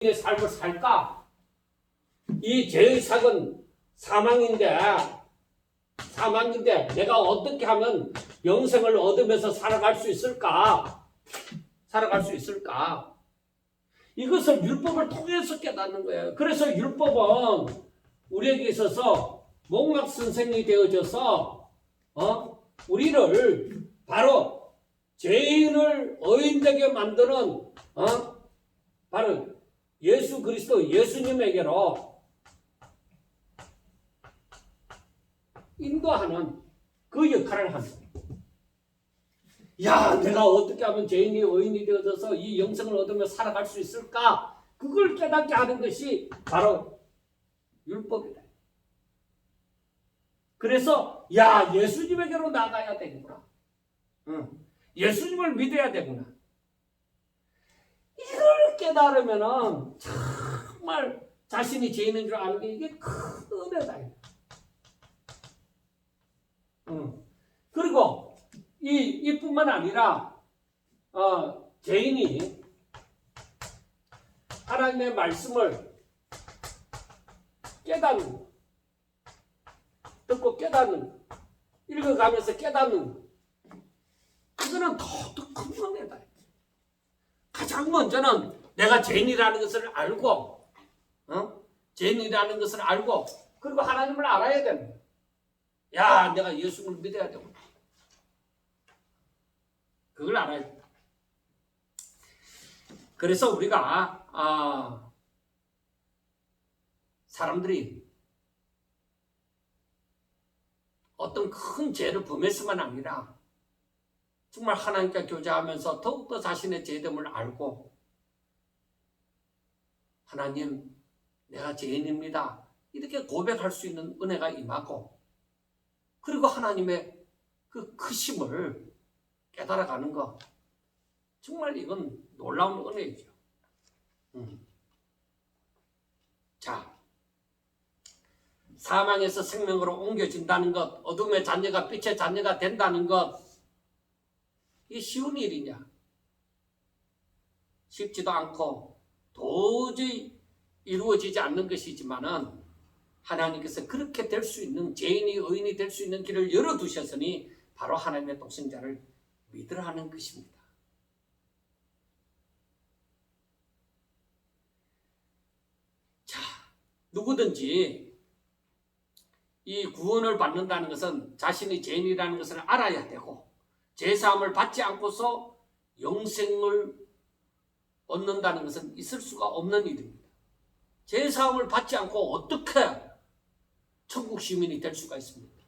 의 삶을 살까? 이 죄의 삭은 사망인데 내가 어떻게 하면 영생을 얻으면서 살아갈 수 있을까? 이것을 율법을 통해서 깨닫는 거예요. 그래서 율법은 우리에게 있어서 목막 선생이 되어져서 우리를 바로 죄인을 의인되게 만드는 바로 예수 그리스도 예수님에게로 인도하는 그 역할을 합니다. 야, 내가 어떻게 하면 죄인이 의인이 되어져서 이 영생을 얻으며 살아갈 수 있을까? 그걸 깨닫게 하는 것이 바로 율법이다. 그래서 야, 예수님에게로 나가야 되구나. 예수님을 믿어야 되구나. 이걸 깨달으면은 정말 자신이 죄인인 줄 아는 게 이게 큰 은혜다. 그리고 이뿐만 아니라 죄인이 하나님의 말씀을 깨닫는 거, 듣고 깨닫는 거, 읽어가면서 깨닫는 거, 이거는 더 큰 은혜다. 가장 먼저는 내가 죄인이라는 것을 알고, 죄인이라는 것을 알고, 그리고 하나님을 알아야 되는 거야. 야, 내가 예수를 믿어야 되고, 그걸 알아야 돼. 그래서 우리가 사람들이 어떤 큰 죄를 범했으면 아니라 정말 하나님과 교제하면서 더욱더 자신의 죄됨을 알고 하나님, 내가 죄인입니다. 이렇게 고백할 수 있는 은혜가 임하고 그리고 하나님의 그 크심을 깨달아가는 것, 정말 이건 놀라운 은혜이죠. 자, 사망에서 생명으로 옮겨진다는 것, 어둠의 자녀가 빛의 자녀가 된다는 것, 이게 쉬운 일이냐? 쉽지도 않고 도저히 이루어지지 않는 것이지만은 하나님께서 그렇게 될 수 있는, 죄인이 의인이 될 수 있는 길을 열어두셨으니 바로 하나님의 독생자를 믿으라 하는 것입니다. 자, 누구든지 이 구원을 받는다는 것은 자신이 죄인이라는 것을 알아야 되고 죄사함을 받지 않고서 영생을 얻는다는 것은 있을 수가 없는 일입니다. 죄사함을 받지 않고 어떻게 천국 시민이 될 수가 있습니까?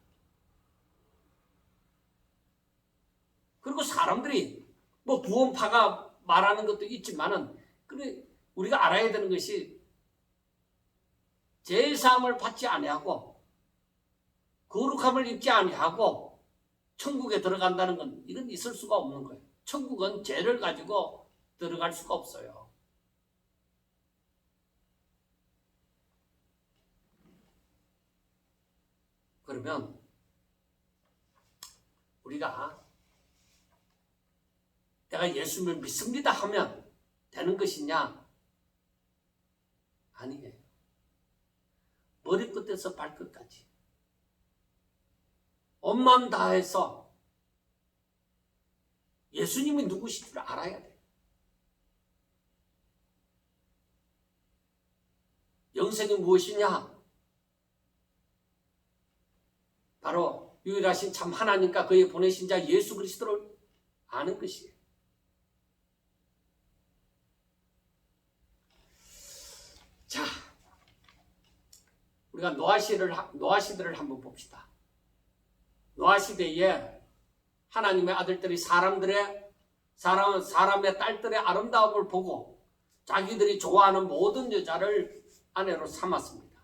그리고 사람들이 구원파가 말하는 것도 있지만은 우리가 알아야 되는 것이 죄사함을 받지 아니하고 거룩함을 입지 아니하고 천국에 들어간다는 건 이건 있을 수가 없는 거예요. 천국은 죄를 가지고 들어갈 수가 없어요. 그러면 우리가 내가 예수를 믿습니다 하면 되는 것이냐? 아니에요. 머리끝에서 발끝까지 온 마음 다해서 예수님이 누구신 줄 알아야 돼. 영생이 무엇이냐? 바로 유일하신 참 하나님과 그의 보내신 자 예수 그리스도를 아는 것이에요. 자, 우리가 노아 시대를 한번 봅시다. 노아 시대에 하나님의 아들들이 사람의 딸들의 아름다움을 보고 자기들이 좋아하는 모든 여자를 아내로 삼았습니다.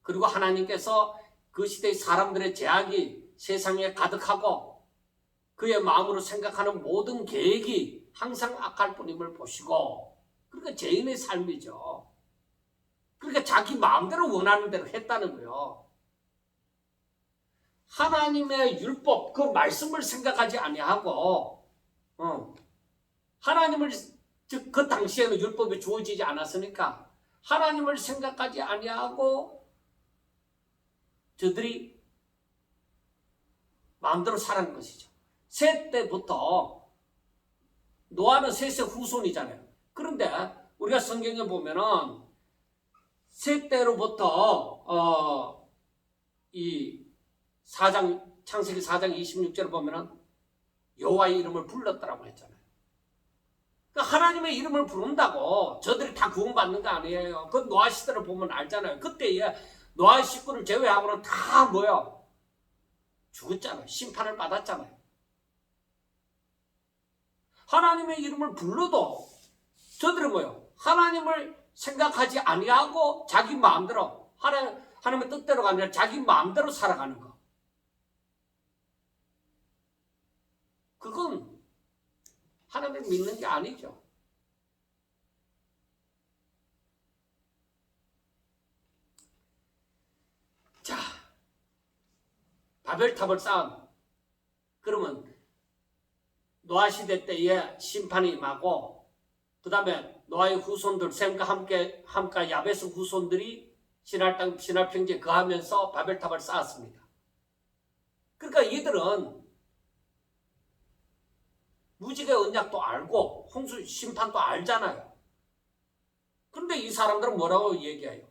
그리고 하나님께서 그 시대의 사람들의 죄악이 세상에 가득하고 그의 마음으로 생각하는 모든 계획이 항상 악할 뿐임을 보시고, 그러니까 죄인의 삶이죠. 그러니까 자기 마음대로 원하는 대로 했다는 거예요. 하나님의 율법, 그 말씀을 생각하지 아니하고 하나님을 즉 그 당시에는 율법이 주어지지 않았으니까 하나님을 생각하지 아니하고 저들이 마음대로 살아가는 것이죠. 셋 때부터 노아는 셋의 후손이잖아요. 그런데 우리가 성경에 보면은 셋 때로부터 이 4장 창세기 4장 26절을 보면은 여호와의 이름을 불렀더라고 했잖아요. 그러니까 하나님의 이름을 부른다고 저들이 다 구원받는 거 아니에요. 그 노아 시대를 보면 알잖아요. 그때에 노아 식구를 제외하고는 다 뭐요? 죽었잖아요. 심판을 받았잖아요. 하나님의 이름을 불러도 저들은 뭐요? 하나님을 생각하지 아니하고 자기 마음대로 하나님의 뜻대로가 아니라 자기 마음대로 살아가는 거. 그건 하나님을 믿는 게 아니죠. 자, 바벨탑을 쌓은 그러면 노아 시대 때에 심판이 임하고 그 다음에 노아의 후손들 셈과 함께 야베스 후손들이 신할 땅 신할 평지에 거하면서 바벨탑을 쌓았습니다. 그러니까 이들은 무지개 언약도 알고 홍수 심판도 알잖아요. 그런데 이 사람들은 뭐라고 얘기해요?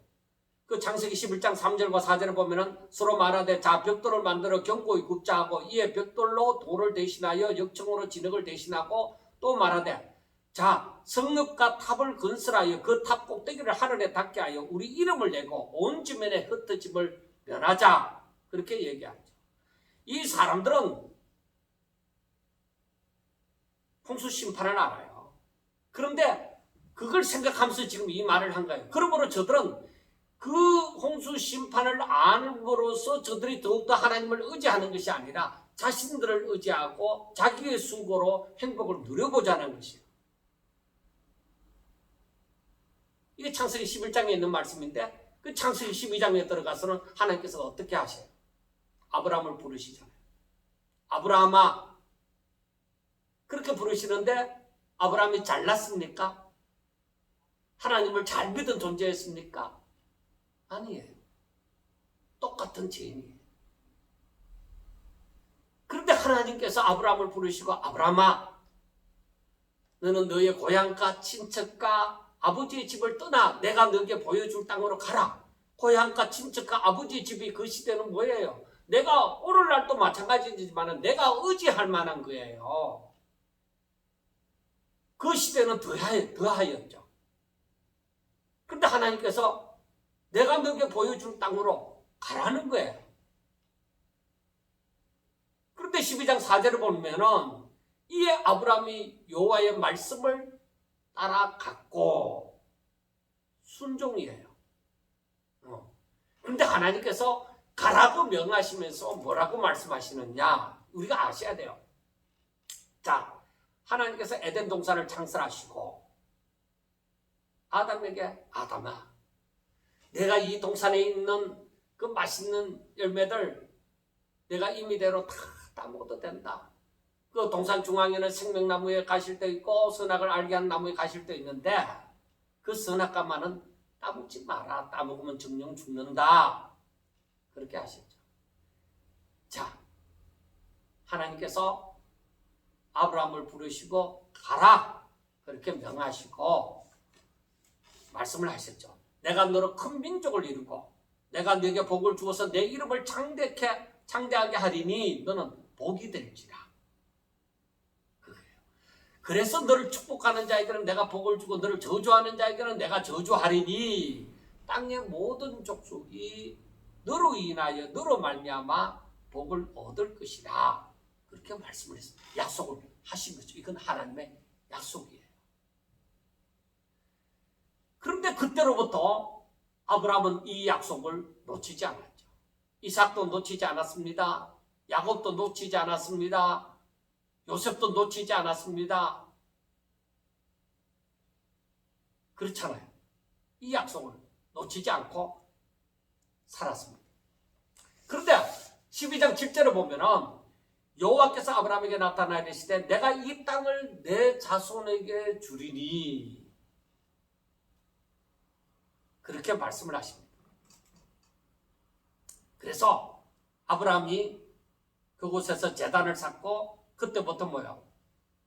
그 창세기 11장 3절과 4절을 보면은 서로 말하되 자 벽돌을 만들어 견고히 굽자 하고 이에 벽돌로 돌을 대신하여 역청으로 진흙을 대신하고 또 말하되 자 성읍과 탑을 건설하여 그 탑 꼭대기를 하늘에 닿게 하여 우리 이름을 내고 온 지면에 흩어짐을 면하자. 그렇게 얘기하죠. 이 사람들은 홍수 심판을 알아요. 그런데 그걸 생각하면서 지금 이 말을 한 거예요. 그러므로 저들은 그 홍수 심판을 알므로써 저들이 더욱더 하나님을 의지하는 것이 아니라 자신들을 의지하고 자기의 수고로 행복을 누려보자는 것이에요. 이게 창세기 11장에 있는 말씀인데 그 창세기 12장에 들어가서는 하나님께서 어떻게 하셔요? 아브라함을 부르시잖아요. 아브라함아 그렇게 부르시는데 아브라함이 잘났습니까? 하나님을 잘 믿은 존재였습니까? 아니에요. 똑같은 죄인이에요. 그런데 하나님께서 아브라함을 부르시고 아브라함아 너는 너의 고향과 친척과 아버지의 집을 떠나 내가 너에게 보여줄 땅으로 가라. 고향과 친척과 아버지의 집이 그 시대는 뭐예요? 내가 오늘날도 마찬가지지만 내가 의지할 만한 거예요. 그 시대는 더하였죠. 그런데 하나님께서 내가 너에게 보여줄 땅으로 가라는 거예요. 그런데 12장 4절을 보면은 이에 아브라함이 여호와의 말씀을 따라갔고 순종이에요. 그런데 하나님께서 가라고 명하시면서 뭐라고 말씀하시느냐 우리가 아셔야 돼요. 자, 하나님께서 에덴 동산을 창설하시고 아담에게 아담아 내가 이 동산에 있는 그 맛있는 열매들 내가 임의대로 다 따먹어도 된다. 그 동산 중앙에는 생명나무에 가실 때 있고 선악을 알게 하는 나무에 가실 때 있는데 그 선악과만은 따먹지 마라. 따먹으면 정령 죽는다. 그렇게 하셨죠. 자, 하나님께서 아브라함을 부르시고 가라. 그렇게 명하시고 말씀을 하셨죠. 내가 너로 큰 민족을 이루고 내가 너에게 복을 주어서 내 이름을 창대하게 하리니 너는 복이 될지라. 그래서 너를 축복하는 자에게는 내가 복을 주고 너를 저주하는 자에게는 내가 저주하리니 땅의 모든 족속이 너로 인하여 너로 말미암아 복을 얻을 것이라. 그렇게 말씀을 했어요. 약속을 하신 거죠. 이건 하나님의 약속이에요. 그런데 그때로부터 아브라함은 이 약속을 놓치지 않았죠. 이삭도 놓치지 않았습니다. 야곱도 놓치지 않았습니다. 요셉도 놓치지 않았습니다. 그렇잖아요. 이 약속을 놓치지 않고 살았습니다. 그런데 12장 7절에 보면은 여호와께서 아브라함에게 나타나 이르시되 내가 이 땅을 내 자손에게 주리니 그렇게 말씀을 하십니다. 그래서 아브라함이 그곳에서 제단을 쌓고 그때부터 뭐야?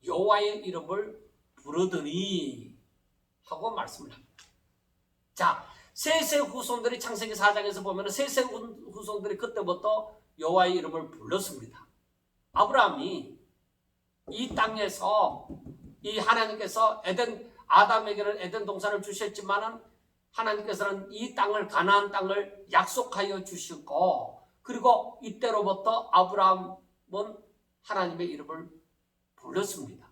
여호와의 이름을 부르더니 하고 말씀을 합니다. 자, 셋의 후손들이 창세기 4장에서 보면 셋의 후손들이 그때부터 여호와의 이름을 불렀습니다. 아브라함이 이 땅에서 이 하나님께서 아담에게는 에덴 동산을 주셨지만은 하나님께서는 이 땅을 가나안 땅을 약속하여 주시고 그리고 이때로부터 아브라함은 하나님의 이름을 불렀습니다.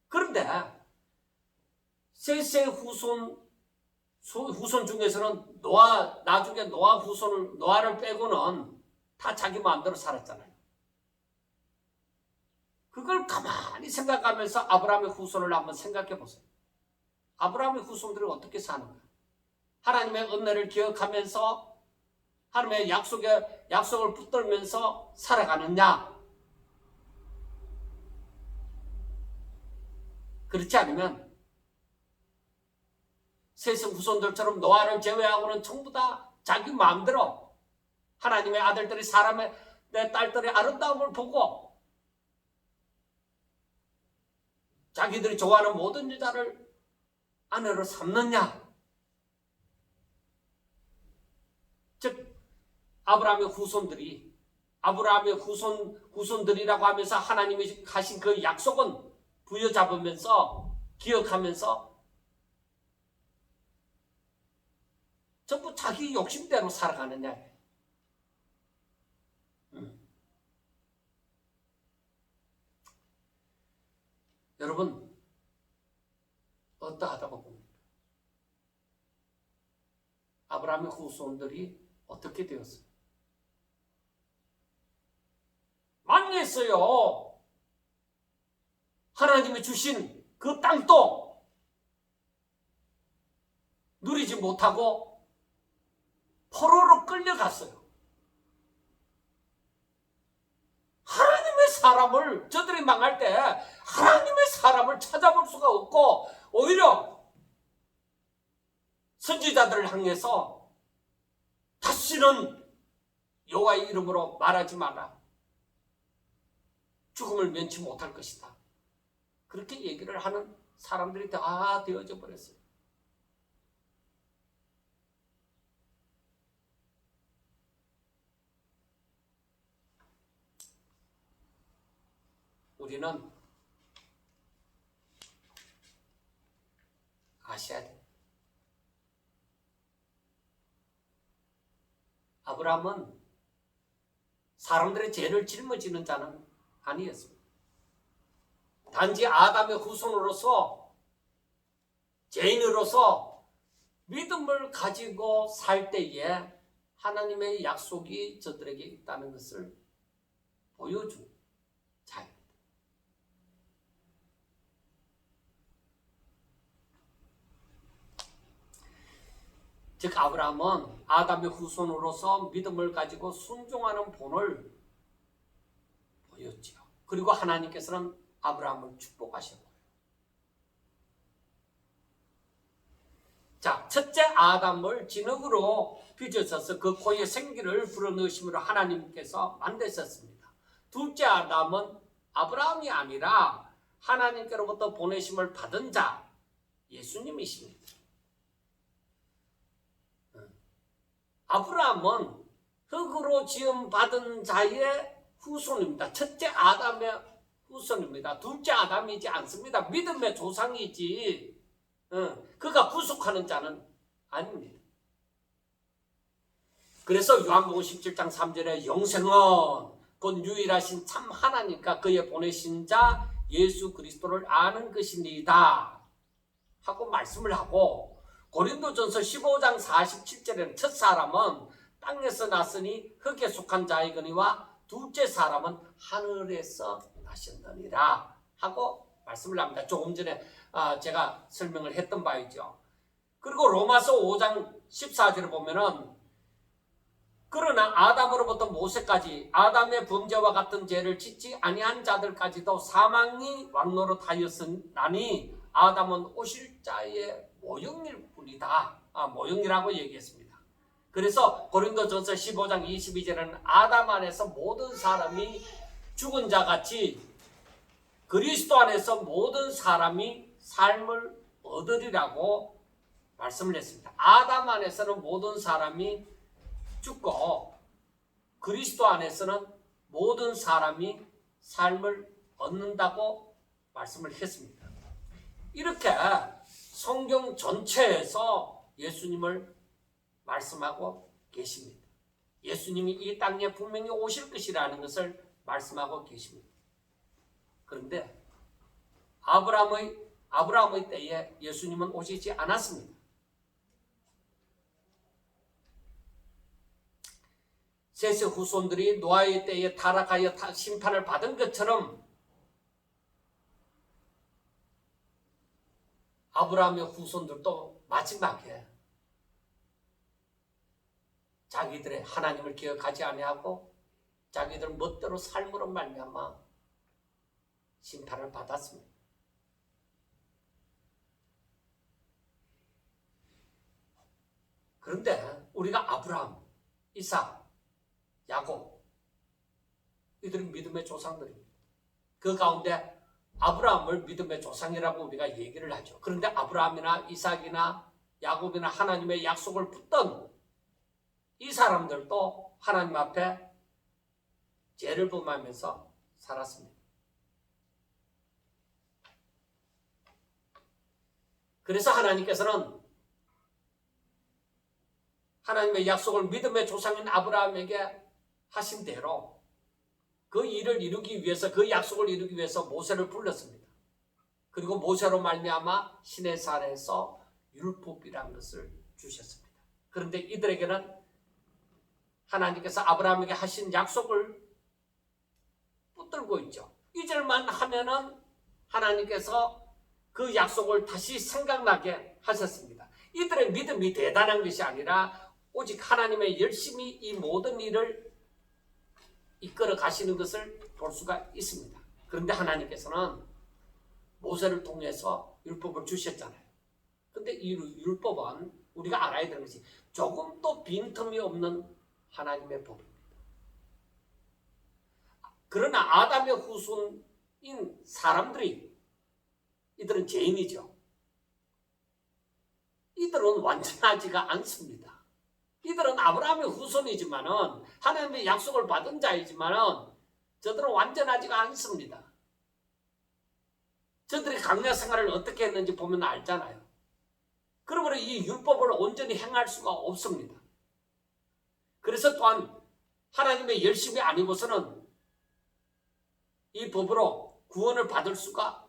그런데 셋의 후손 중에서는 나중에 노아를 빼고는 다 자기 마음대로 살았잖아요. 그걸 가만히 생각하면서 아브라함의 후손을 한번 생각해 보세요. 아브라함의 후손들이 어떻게 사는가? 하나님의 은혜를 기억하면서 하나님의 약속을 붙들면서 살아가느냐? 그렇지 않으면 셋의 후손들처럼 노아를 제외하고는 전부 다 자기 마음대로 하나님의 아들들이 내 딸들의 아름다움을 보고 자기들이 좋아하는 모든 여자를 아내로 삼느냐? 즉 아브라함의 후손들이라고 하면서 하나님이 하신 그 약속은 부여잡으면서 기억하면서 전부 자기 욕심대로 살아가느냐? 여러분 어떠하다고 봅니까? 아브라함의 후손들이 어떻게 되었어요? 망했어요. 하나님이 주신 그 땅도 누리지 못하고 포로로 끌려갔어요. 하나님의 사람을 저들이 망할 때 하나님의 사람을 찾아볼 수가 없고 오히려 선지자들을 향해서 다시는 여호와의 이름으로 말하지 마라. 죽음을 면치 못할 것이다. 그렇게 얘기를 하는 사람들이 다 되어져 버렸어요. 우리는 아셔야 돼요. 아브라함은 사람들의 죄를 짊어지는 자는 아니었습니다. 단지 아담의 후손으로서 죄인으로서 믿음을 가지고 살 때에 하나님의 약속이 저들에게 있다는 것을 보여준 자입니다. 즉 아브라함은 아담의 후손으로서 믿음을 가지고 순종하는 본을 보였지요. 그리고 하나님께서는 아브라함을 축복하셨고요. 자, 첫째 아담을 진흙으로 빚으셔서 그 코에 생기를 불어넣으심으로 하나님께서 만드셨습니다. 둘째 아담은 아브라함이 아니라 하나님께로부터 보내심을 받은 자, 예수님이십니다. 아브라함은 흙으로 지음받은 자의 후손입니다. 첫째 아담의 후손입니다. 둘째 아담이지 않습니다. 믿음의 조상이지 그가 구속하는 자는 아닙니다. 그래서 요한복음 17장 3절에 영생은 곧 유일하신 참 하나님과 그의 보내신 자 예수 그리스도를 아는 것입니다 하고 말씀을 하고, 고린도전서 15장 47절에는 첫 사람은 땅에서 났으니 흙에 속한 자이거니와 둘째 사람은 하늘에서 나셨느니라 하고 말씀을 합니다. 조금 전에 제가 설명을 했던 바이죠. 그리고 로마서 5장 14절을 보면은 그러나 아담으로부터 모세까지 아담의 범죄와 같은 죄를 짓지 아니한 자들까지도 사망이 왕노릇하였으나니 아담은 오실 자의 모형일 뿐이다. 모형이라고 얘기했습니다. 그래서 고린도전서 15장 22절에는 아담 안에서 모든 사람이 죽은 자같이 그리스도 안에서 모든 사람이 삶을 얻으리라고 말씀을 했습니다. 아담 안에서는 모든 사람이 죽고 그리스도 안에서는 모든 사람이 삶을 얻는다고 말씀을 했습니다. 이렇게 성경 전체에서 예수님을 말씀하고 계십니다. 예수님이 이 땅에 분명히 오실 것이라는 것을 말씀하고 계십니다. 그런데 아브라함의 때에 예수님은 오시지 않았습니다. 셋의 후손들이 노아의 때에 타락하여 심판을 받은 것처럼 아브라함의 후손들도 마지막에 자기들의 하나님을 기억하지 아니하고 자기들 멋대로 삶으로 말미암아 심판을 받았습니다. 그런데 우리가 아브라함, 이삭, 야곱 이들은 믿음의 조상들입니다. 그 가운데 아브라함을 믿음의 조상이라고 우리가 얘기를 하죠. 그런데 아브라함이나 이삭이나 야곱이나 하나님의 약속을 붙던 이 사람들도 하나님 앞에 죄를 범하면서 살았습니다. 그래서 하나님께서는 하나님의 약속을 믿음의 조상인 아브라함에게 하신 대로 그 일을 이루기 위해서, 그 약속을 이루기 위해서 모세를 불렀습니다. 그리고 모세로 말미암아 시내산에서 율법이라는 것을 주셨습니다. 그런데 이들에게는 하나님께서 아브라함에게 하신 약속을 붙들고 있죠. 잊을만 하면은 하나님께서 그 약속을 다시 생각나게 하셨습니다. 이들의 믿음이 대단한 것이 아니라 오직 하나님의 열심히 이 모든 일을 이끌어 가시는 것을 볼 수가 있습니다. 그런데 하나님께서는 모세를 통해서 율법을 주셨잖아요. 그런데 이 율법은 우리가 알아야 되는 것이 조금도 빈틈이 없는 하나님의 법입니다. 그러나 아담의 후손인 사람들이, 이들은 죄인이죠. 이들은 완전하지가 않습니다. 이들은 아브라함의 후손이지만은 하나님의 약속을 받은 자이지만은 저들은 완전하지가 않습니다. 저들이 광야 생활을 어떻게 했는지 보면 알잖아요. 그러므로 이 율법을 온전히 행할 수가 없습니다. 그래서 또한 하나님의 열심이 아니고서는 이 법으로 구원을 받을 수가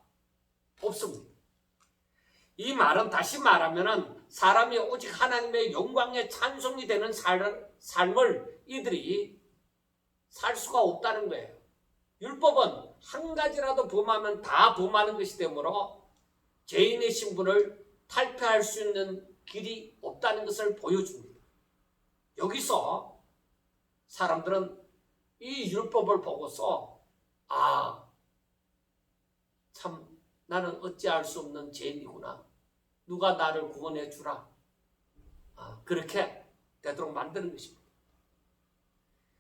없습니다. 이 말은 다시 말하면은 사람이 오직 하나님의 영광에 찬송이 되는 삶을 이들이 살 수가 없다는 거예요. 율법은 한 가지라도 범하면 다 범하는 것이 되므로 죄인의 신분을 탈피할 수 있는 길이 없다는 것을 보여줍니다. 여기서 사람들은 이 율법을 보고서 참 나는 어찌할 수 없는 죄인이구나. 누가 나를 구원해 주라. 그렇게 되도록 만드는 것입니다.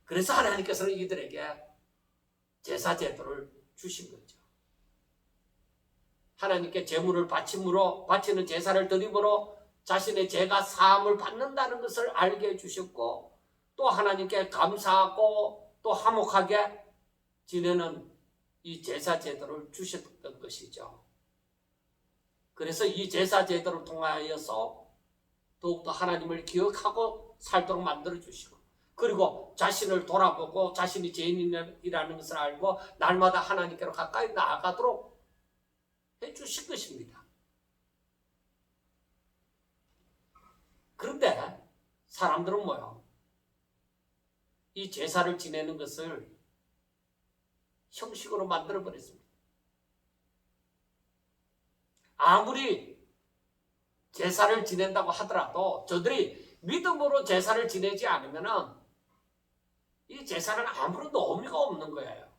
그래서 하나님께서는 이들에게 제사 제도를 주신 거죠. 하나님께 제물을 바치는 제사를 드림으로 자신의 죄가 사함을 받는다는 것을 알게 해주셨고, 또 하나님께 감사하고 또 화목하게 지내는 이 제사 제도를 주셨던 것이죠. 그래서 이 제사 제도를 통하여서 더욱더 하나님을 기억하고 살도록 만들어 주시고, 그리고 자신을 돌아보고 자신이 죄인이라는 것을 알고 날마다 하나님께로 가까이 나아가도록 해주실 것입니다. 그런데 사람들은 뭐요? 이 제사를 지내는 것을 형식으로 만들어버렸습니다. 아무리 제사를 지낸다고 하더라도 저들이 믿음으로 제사를 지내지 않으면 이 제사는 아무런 의미가 없는 거예요.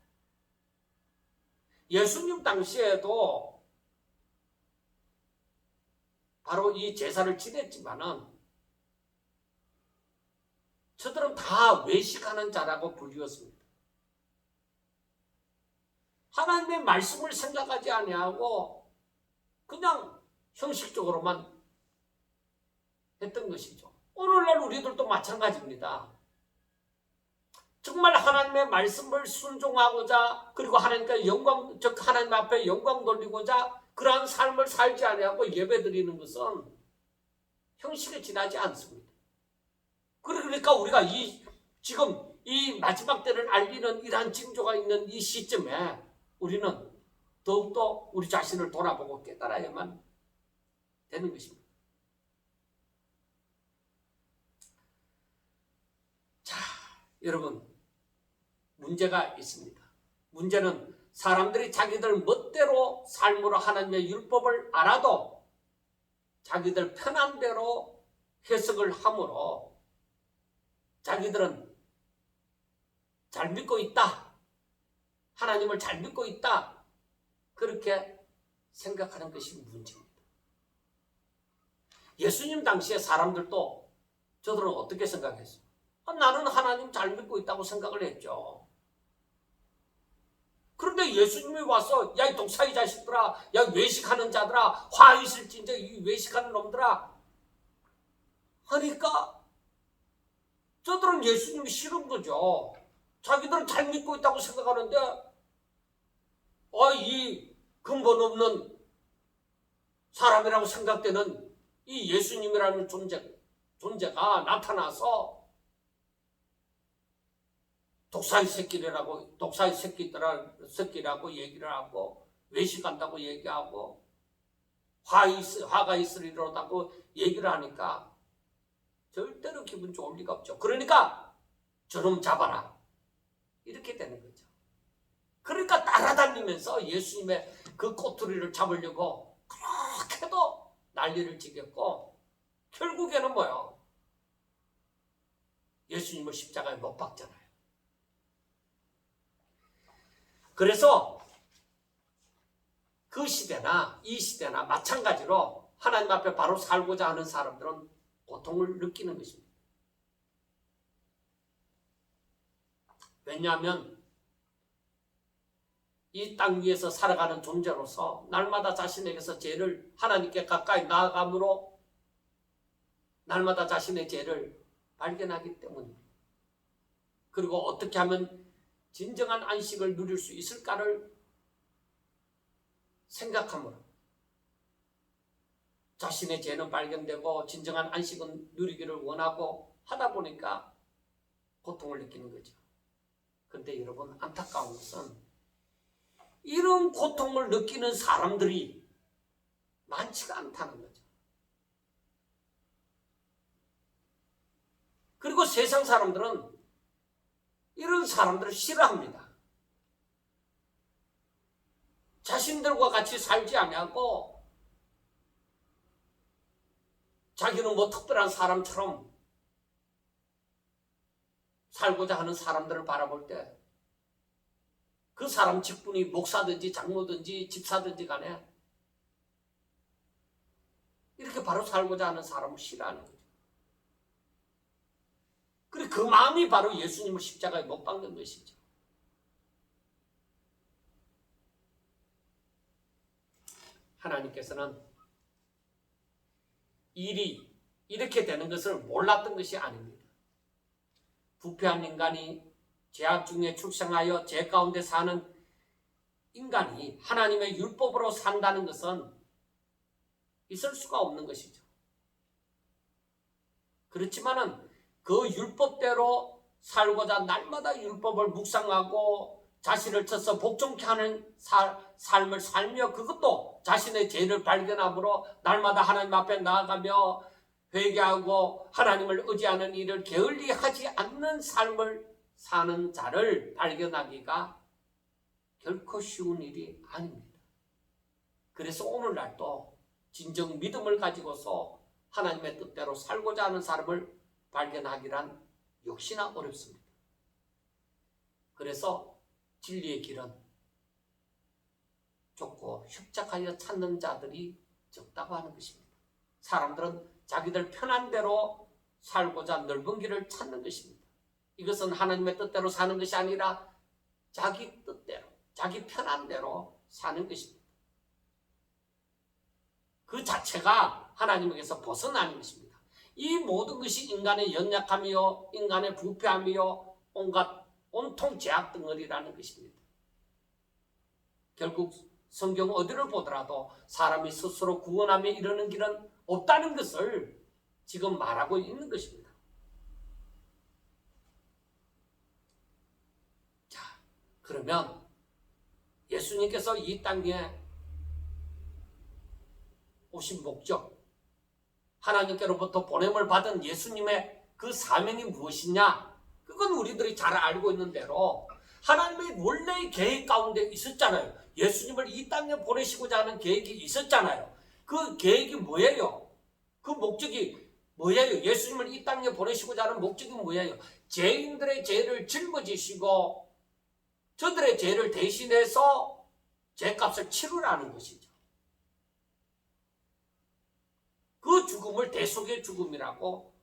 예수님 당시에도 바로 이 제사를 지냈지만은 저들은 다 외식하는 자라고 불리웠습니다. 하나님의 말씀을 생각하지 아니하고 그냥 형식적으로만 했던 것이죠. 오늘날 우리들도 마찬가지입니다. 정말 하나님의 말씀을 순종하고자 그리고 하나님께 영광, 즉 하나님 앞에 영광 돌리고자 그러한 삶을 살지 아니하고 예배드리는 것은 형식에 지나지 않습니다. 그러니까 우리가 지금 이 마지막 때를 알리는 이러한 징조가 있는 이 시점에 우리는 더욱더 우리 자신을 돌아보고 깨달아야만 되는 것입니다. 자, 여러분, 문제가 있습니다. 문제는 사람들이 자기들 멋대로 삶으로 하나님의 율법을 알아도 자기들 편한 대로 해석을 함으로 자기들은 잘 믿고 있다. 하나님을 잘 믿고 있다. 그렇게 생각하는 것이 문제입니다. 예수님 당시에 사람들도 저들은 어떻게 생각했어요? 나는 하나님 잘 믿고 있다고 생각을 했죠. 그런데 예수님이 와서 야, 이 독사의 자식들아, 야, 외식하는 자들아, 화 있을진저 이 외식하는 놈들아 하니까 저들은 예수님이 싫은 거죠. 자기들은 잘 믿고 있다고 생각하는데 이 근본 없는 사람이라고 생각되는 이 예수님이라는 존재가 나타나서 독사의 새끼라고 얘기를 하고 외식한다고 얘기하고 화가 있으리로다고 얘기를 하니까 절대로 기분 좋을 리가 없죠. 그러니까 저놈 잡아라 이렇게 되는 거죠. 그러니까 따라다니면서 예수님의 그 꼬투리를 잡으려고 그렇게도 난리를 치겠고 결국에는 뭐요? 예수님을 십자가에 못 박잖아요. 그래서 그 시대나 이 시대나 마찬가지로 하나님 앞에 바로 살고자 하는 사람들은 고통을 느끼는 것입니다. 왜냐하면 이 땅 위에서 살아가는 존재로서 날마다 자신에게서 죄를 하나님께 가까이 나아감으로 날마다 자신의 죄를 발견하기 때문입니다. 그리고 어떻게 하면 진정한 안식을 누릴 수 있을까를 생각함으로 자신의 죄는 발견되고 진정한 안식은 누리기를 원하고 하다 보니까 고통을 느끼는 거죠. 그런데 여러분 안타까운 것은 이런 고통을 느끼는 사람들이 많지가 않다는 거죠. 그리고 세상 사람들은 이런 사람들을 싫어합니다. 자신들과 같이 살지 아니하고 자기는 뭐 특별한 사람처럼 살고자 하는 사람들을 바라볼 때 그 사람 직분이 목사든지 장로든지 집사든지 간에 이렇게 바로 살고자 하는 사람을 싫어하는 거죠. 그리고 그 마음이 바로 예수님을 십자가에 못 박는 것이죠. 하나님께서는 일이 이렇게 되는 것을 몰랐던 것이 아닙니다. 부패한 인간이 죄악 중에 출생하여 죄 가운데 사는 인간이 하나님의 율법으로 산다는 것은 있을 수가 없는 것이죠. 그렇지만은 그 율법대로 살고자 날마다 율법을 묵상하고 자신을 쳐서 복종케 하는 삶을 살며 그것도 자신의 죄를 발견함으로 날마다 하나님 앞에 나아가며 회개하고 하나님을 의지하는 일을 게을리하지 않는 삶을 사는 자를 발견하기가 결코 쉬운 일이 아닙니다. 그래서 오늘날도 진정 믿음을 가지고서 하나님의 뜻대로 살고자 하는 사람을 발견하기란 역시나 어렵습니다. 그래서 진리의 길은 좁고 협착하여 찾는 자들이 적다고 하는 것입니다. 사람들은 자기들 편한 대로 살고자 넓은 길을 찾는 것입니다. 이것은 하나님의 뜻대로 사는 것이 아니라 자기 뜻대로, 자기 편한 대로 사는 것입니다. 그 자체가 하나님에게서 벗어나는 것입니다. 이 모든 것이 인간의 연약함이요, 인간의 부패함이요, 온통 죄악 덩어리라는 것입니다. 결국 성경 어디를 보더라도 사람이 스스로 구원함에 이르는 길은 없다는 것을 지금 말하고 있는 것입니다. 자, 그러면 예수님께서 이 땅에 오신 목적, 하나님께로부터 보냄을 받은 예수님의 그 사명이 무엇이냐? 그건 우리들이 잘 알고 있는 대로 하나님의 원래의 계획 가운데 있었잖아요. 예수님을 이 땅에 보내시고자 하는 계획이 있었잖아요. 그 계획이 뭐예요? 그 목적이 뭐예요? 예수님을 이 땅에 보내시고자 하는 목적이 뭐예요? 죄인들의 죄를 짊어지시고 저들의 죄를 대신해서 죄값을 치르라는 것이죠. 그 죽음을 대속의 죽음이라고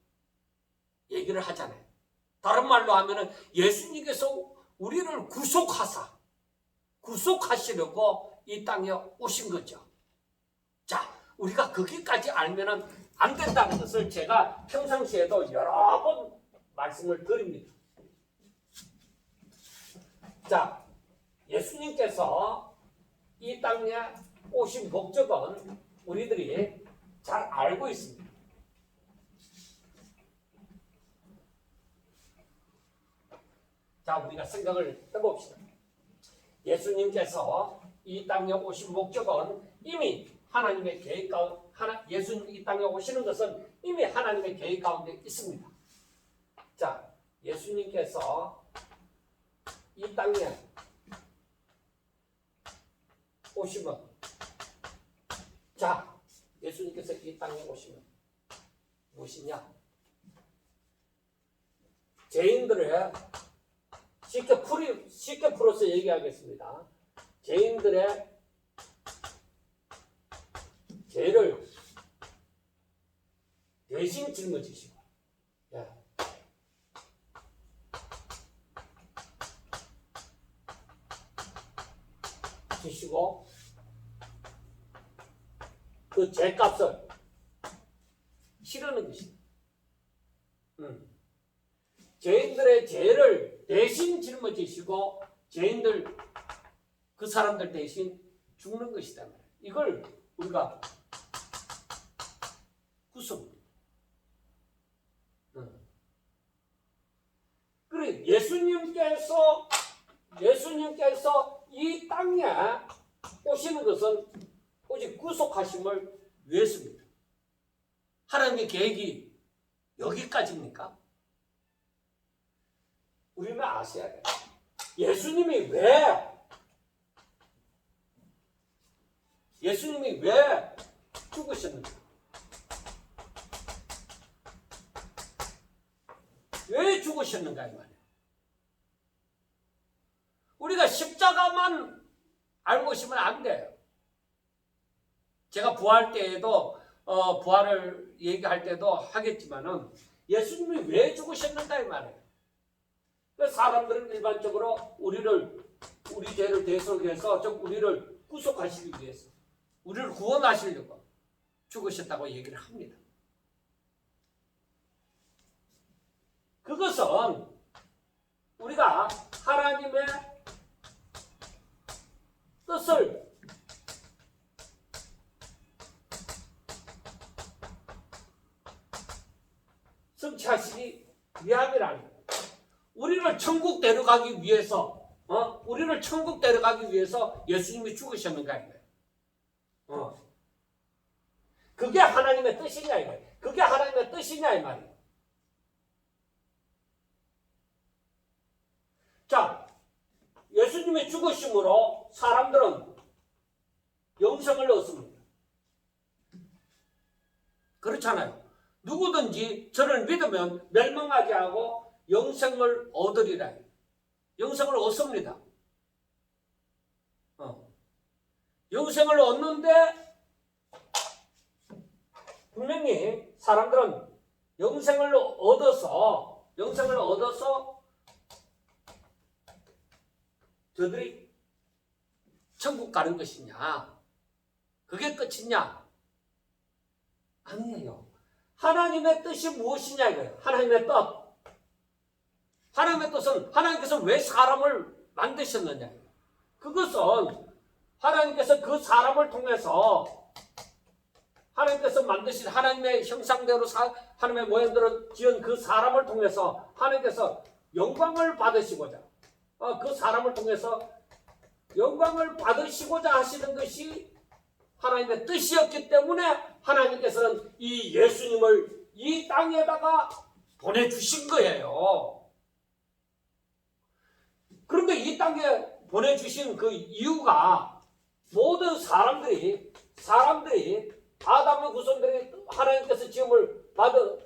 얘기를 하잖아요. 다른 말로 하면은 예수님께서 우리를 구속하시려고 이 땅에 오신 거죠. 자, 우리가 거기까지 알면은 안 된다는 것을 제가 평상시에도 여러 번 말씀을 드립니다. 자, 예수님께서 이 땅에 오신 목적은 우리들이 잘 알고 있습니다. 자, 우리가 생각을 해봅시다. 예수님께서 이 땅에 오신 목적은 이미 하나님의 계획 가운데, 예수님 이 땅에 오시는 것은 이미 하나님의 계획 가운데 있습니다. 자, 예수님께서 이 땅에 오시면, 자, 예수님께서 이 땅에 오시면 무엇이냐? 죄인들의 쉽게 풀어서 얘기하겠습니다. 죄인들의 죄를 대신 짊어지시고, 지시고 그 죄값을 치르는 것입니다. 죄인들의 죄를 대신 짊어지시고 죄인들 그 사람들 대신 죽는 것이다. 이걸 우리가 구속입니다. 그래 예수님께서 이 땅에 오시는 것은 오직 구속하심을 위해서입니다. 하나님의 계획이 여기까지입니까? 우리는 아셔야 돼요. 예수님이 왜 죽으셨는가? 왜 죽으셨는가 이 말이에요. 우리가 십자가만 알고 있으면 안 돼요. 제가 부활 때에도 부활을 얘기할 때도 하겠지만은 예수님이 왜 죽으셨는가 이 말이에요. 사람들은 일반적으로 우리 죄를 대속해서 우리를 구속하시기 위해서, 우리를 구원하시려고 죽으셨다고 얘기를 합니다. 그것은 우리가 하나님의 뜻을 성취하시기 위함이라는 거예요. 우리를 천국 데려가기 위해서, 예수님이 죽으셨는가 이거예요. 그게 하나님의 뜻이냐 이거예요. 그게 하나님의 뜻이냐 이 말이에요. 자, 예수님이 죽으심으로 사람들은 영생을 얻습니다. 그렇잖아요. 누구든지 저를 믿으면 멸망하지 않고 영생을 얻으리라. 영생을 얻습니다. 영생을 얻는데 분명히 사람들은 영생을 얻어서 저들이 천국 가는 것이냐, 그게 끝이냐? 아니에요. 하나님의 뜻이 무엇이냐 이거예요. 하나님의 뜻. 하나님의 뜻은 하나님께서 왜 사람을 만드셨느냐. 그것은 하나님께서 그 사람을 통해서 하나님께서 만드신 하나님의 형상대로 하나님의 모양대로 지은 그 사람을 통해서 하나님께서 영광을 받으시고자 그 사람을 통해서 영광을 받으시고자 하시는 것이 하나님의 뜻이었기 때문에 하나님께서는 이 예수님을 이 땅에다가 보내주신 거예요. 그런데 이 땅에 보내주신 그 이유가 모든 사람들이 아담의 후손들이 하나님께서 지음을 받은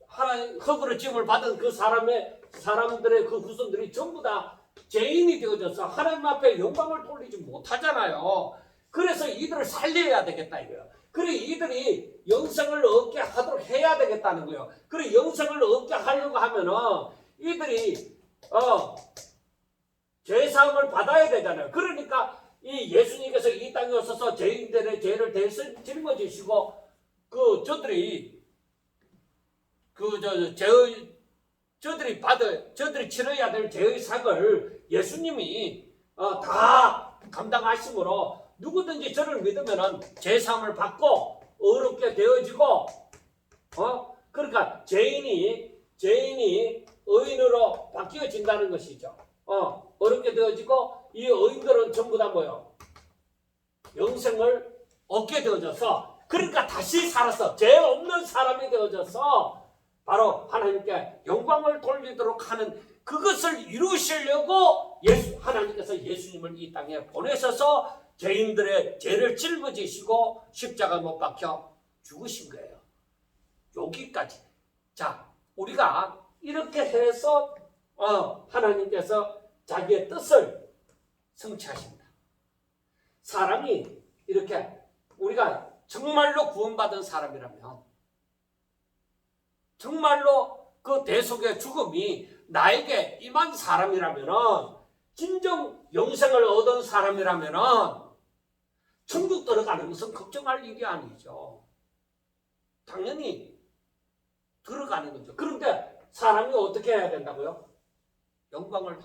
하나님 흙으로 지음을 받은 그 사람들의 그 후손들이 전부 다 죄인이 되어져서 하나님 앞에 영광을 돌리지 못하잖아요. 그래서 이들을 살려야 되겠다 이거예요. 그래 이들이 영생을 얻게 하도록 해야 되겠다는 거예요. 그래 영생을 얻게 하려고 하면은 이들이 죄사함을 받아야 되잖아요. 그러니까 이 예수님께서 이 땅에 오셔서 죄인들의 죄를 대신 짊어지시고 저들이 저들이 치러야 될 죄의 삭을 예수님이 다 감당하심으로 누구든지 저를 믿으면은 죄사함을 받고 의롭게 되어지고 그러니까 죄인이 의인으로 바뀌어진다는 것이죠. 어렵게 되어지고 이 의인들은 전부 다 뭐요? 영생을 얻게 되어져서 그러니까 다시 살아서 죄 없는 사람이 되어져서 바로 하나님께 영광을 돌리도록 하는 그것을 이루시려고 하나님께서 예수님을 이 땅에 보내셔서 죄인들의 죄를 짊어지시고 십자가 못 박혀 죽으신 거예요. 여기까지. 자, 우리가 이렇게 해서 하나님께서 자기의 뜻을 성취하십니다. 사람이 이렇게 우리가 정말로 구원받은 사람이라면 정말로 그 대속의 죽음이 나에게 임한 사람이라면 진정 영생을 얻은 사람이라면 천국 들어가는 것은 걱정할 일이 아니죠. 당연히 들어가는 거죠. 그런데 사람이 어떻게 해야 된다고요?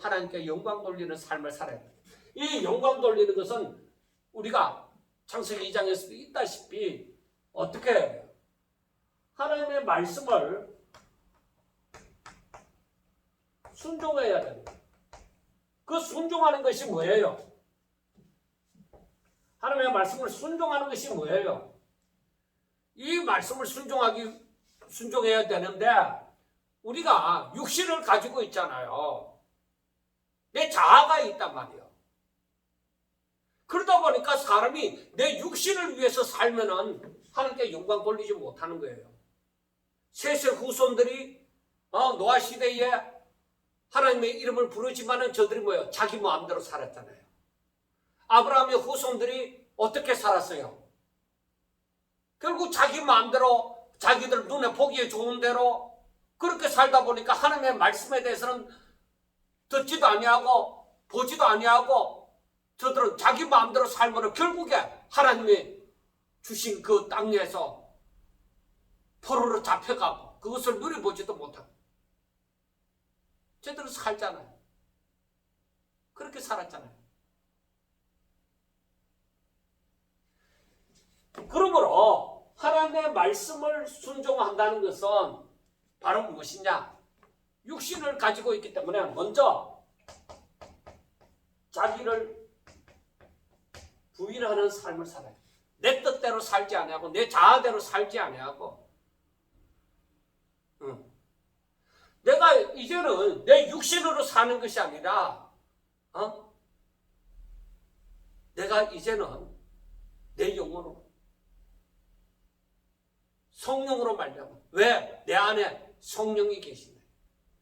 하나님께 영광 돌리는 삶을 살아야 돼요. 이 영광 돌리는 것은 우리가 창세기 2장에서도 있다시피 어떻게 해야 돼요? 하나님의 말씀을 순종해야 됩니다. 그 순종하는 것이 뭐예요? 하나님의 말씀을 순종하는 것이 뭐예요? 이 말씀을 순종해야 되는데 우리가 육신을 가지고 있잖아요. 내 자아가 있단 말이에요. 그러다 보니까 사람이 내 육신을 위해서 살면은 하나님께 영광 돌리지 못하는 거예요. 셋의 후손들이 노아 시대에 하나님의 이름을 부르지만은 저들이 뭐예요? 자기 마음대로 살았잖아요. 아브라함의 후손들이 어떻게 살았어요? 결국 자기 마음대로 자기들 눈에 보기에 좋은 대로 그렇게 살다 보니까 하나님의 말씀에 대해서는 듣지도 아니하고 보지도 아니하고 저들은 자기 마음대로 살므로 결국에 하나님이 주신 그 땅에서 포로로 잡혀가고 그것을 누려보지도 못하고 저들은 살잖아요. 그렇게 살았잖아요. 그러므로 하나님의 말씀을 순종한다는 것은 바로 무엇이냐? 육신을 가지고 있기 때문에 먼저 자기를 부인하는 삶을 살아요. 내 뜻대로 살지 아니하고 내 자아대로 살지 아니하고 내가 이제는 내 육신으로 사는 것이 아니라 내가 이제는 내 영혼으로 성령으로 말미암아. 왜? 내 안에 성령이 계신다.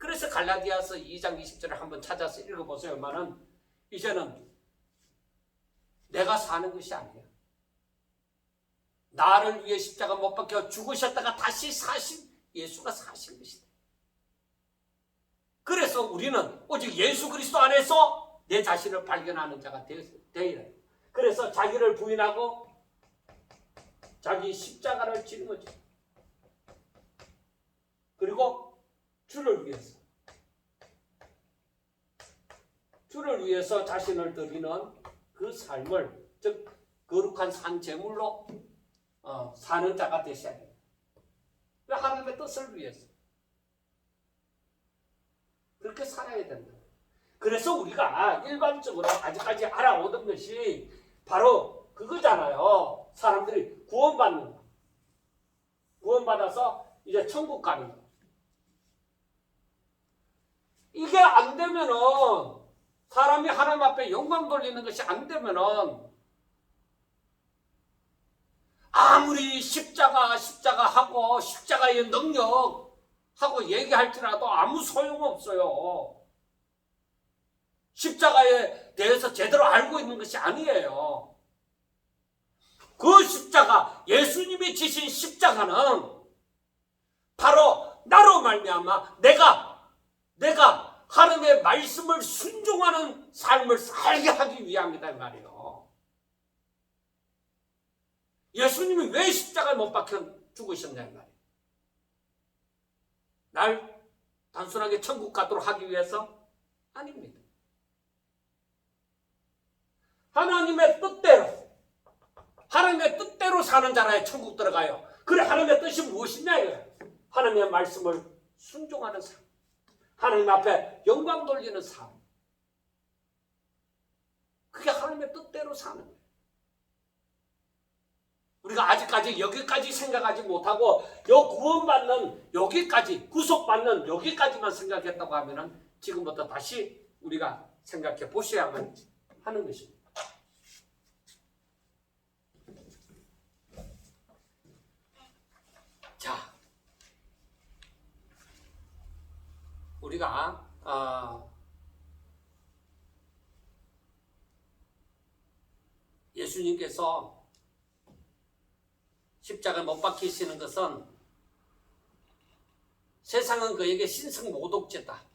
그래서 갈라디아서 2장 20절을 한번 찾아서 읽어보세요만은 이제는 내가 사는 것이 아니에요. 나를 위해 십자가 못 박혀 죽으셨다가 다시 사신 예수가 사신 것이다. 그래서 우리는 오직 예수 그리스도 안에서 내 자신을 발견하는 자가 되어야 해요. 그래서 자기를 부인하고 자기 십자가를 지는 거죠. 그리고 주를 위해서 자신을 드리는 그 삶을, 즉 거룩한 산 제물로 사는 자가 되셔야 돼요. 하나님의 뜻을 위해서 그렇게 살아야 된다. 그래서 우리가 일반적으로 아직까지 알아오던 것이 바로 그거잖아요. 사람들이 구원받는 거. 구원받아서 이제 천국 가는 거. 이게 안 되면은, 사람이 하나님 앞에 영광 돌리는 것이 안 되면은, 아무리 십자가 하고 십자가의 능력 하고 얘기할지라도 아무 소용없어요. 십자가에 대해서 제대로 알고 있는 것이 아니에요. 그 십자가, 예수님이 지신 십자가는 바로 나로 말미암아 내가 하나님의 말씀을 순종하는 삶을 살게 하기 위함이다 이 말이에요. 예수님이 왜 십자가에 못 박혀 죽으셨냐 이 말이에요. 날 단순하게 천국 가도록 하기 위해서? 아닙니다. 하나님의 뜻대로 사는 자라야 천국 들어가요. 그래, 하나님의 뜻이 무엇이냐 이거예요. 하나님의 말씀을 순종하는 삶, 하나님 앞에 영광 돌리는 삶, 그게 하나님의 뜻대로 사는 거예요. 우리가 아직까지 여기까지 생각하지 못하고 구원받는 여기까지, 구속받는 여기까지만 생각했다고 하면은 지금부터 다시 우리가 생각해 보셔야만 하는 것입니다. 자, 우리가 예수님께서 십자가에 못 박히시는 것은 세상은 그에게 신성모독죄다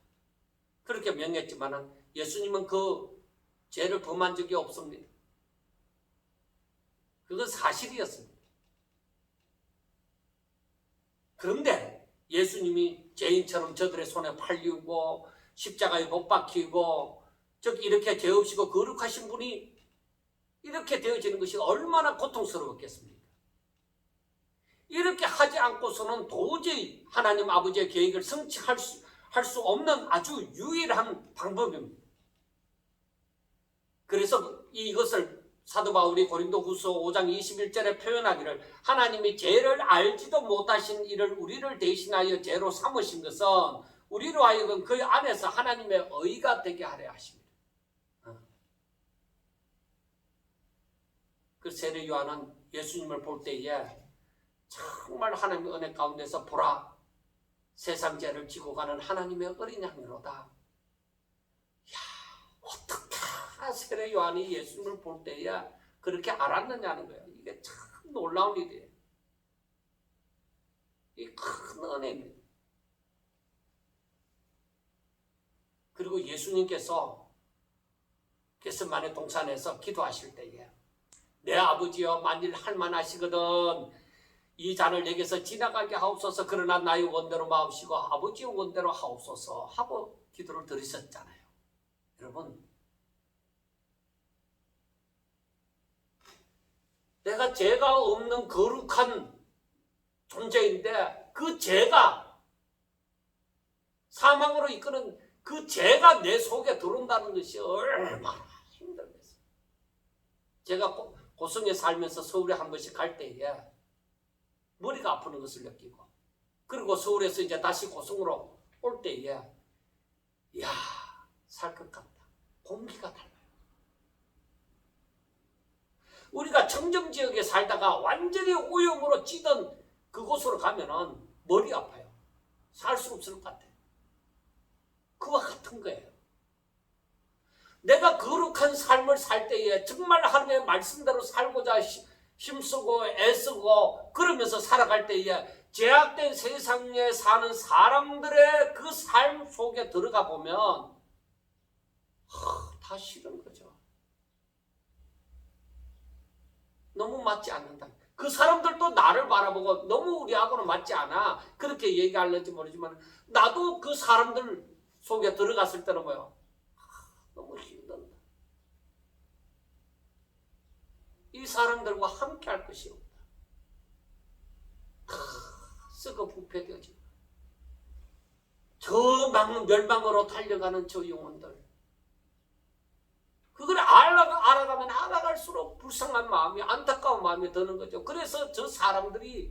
그렇게 명했지만 예수님은 그 죄를 범한 적이 없습니다. 그건 사실이었습니다. 그런데 예수님이 죄인처럼 저들의 손에 팔리고 십자가에 못 박히고 즉 이렇게 죄 없이고 거룩하신 분이 이렇게 되어지는 것이 얼마나 고통스러웠겠습니까? 이렇게 하지 않고서는 도저히 하나님 아버지의 계획을 성취할 수 없는 아주 유일한 방법입니다. 그래서 이것을 사도 바울이 고린도후서 5장 21절에 표현하기를 하나님이 죄를 알지도 못하신 이를 우리를 대신하여 죄로 삼으신 것은 우리로 하여금 그 안에서 하나님의 의가 되게 하려 하십니다. 그 세례 요한은 예수님을 볼 때에 정말 하나님의 은혜 가운데서 보라, 세상 죄를 지고 가는 하나님의 어린 양이로다. 야, 어떻게 세례 요한이 예수님을 볼 때에 그렇게 알았느냐는 거예요. 이게 참 놀라운 일이에요. 이 큰 은혜입니다. 그리고 예수님께서 겟세마네 동산에서 기도하실 때에 내 아버지여 만일 할만하시거든 이 잔을 내게서 지나가게 하옵소서. 그러나 나의 원대로 마옵시고 아버지의 원대로 하옵소서 하고 기도를 드리셨잖아요. 여러분, 내가 죄가 없는 거룩한 존재인데 그 죄가 사망으로 이끄는 그 죄가 내 속에 들어온다는 것이 얼마나 힘들겠어요. 제가 고성에 살면서 서울에 한 번씩 갈 때에 머리가 아프는 것을 느끼고 그리고 서울에서 이제 다시 고성으로 올 때에 이야, 살 것 같다. 공기가 달라요. 우리가 청정지역에 살다가 완전히 오염으로 찌든 그곳으로 가면은 머리 아파요. 살 수 없을 것 같아요. 그와 같은 거예요. 내가 거룩한 삶을 살 때에 정말 하나님의 말씀대로 살고자 힘쓰고 애쓰고 그러면서 살아갈 때에 제약된 세상에 사는 사람들의 그 삶 속에 들어가 보면 다 싫은 거죠. 너무 맞지 않는다. 그 사람들도 나를 바라보고 너무 우리하고는 맞지 않아. 그렇게 얘기할는지 모르지만 나도 그 사람들 속에 들어갔을 때는 뭐야? 너무 힘든다. 이 사람들과 함께 할 것이 없다. 썩어 부패되어지고 저 멸망으로 달려가는 저 영혼들, 그걸 알아가면 알아갈수록 불쌍한 마음이, 안타까운 마음이 드는 거죠. 그래서 저 사람들에게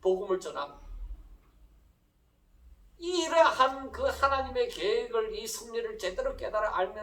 복음을 전합니다. 이러한 그 하나님의 계획을, 이 섭리를 제대로 깨달아 알면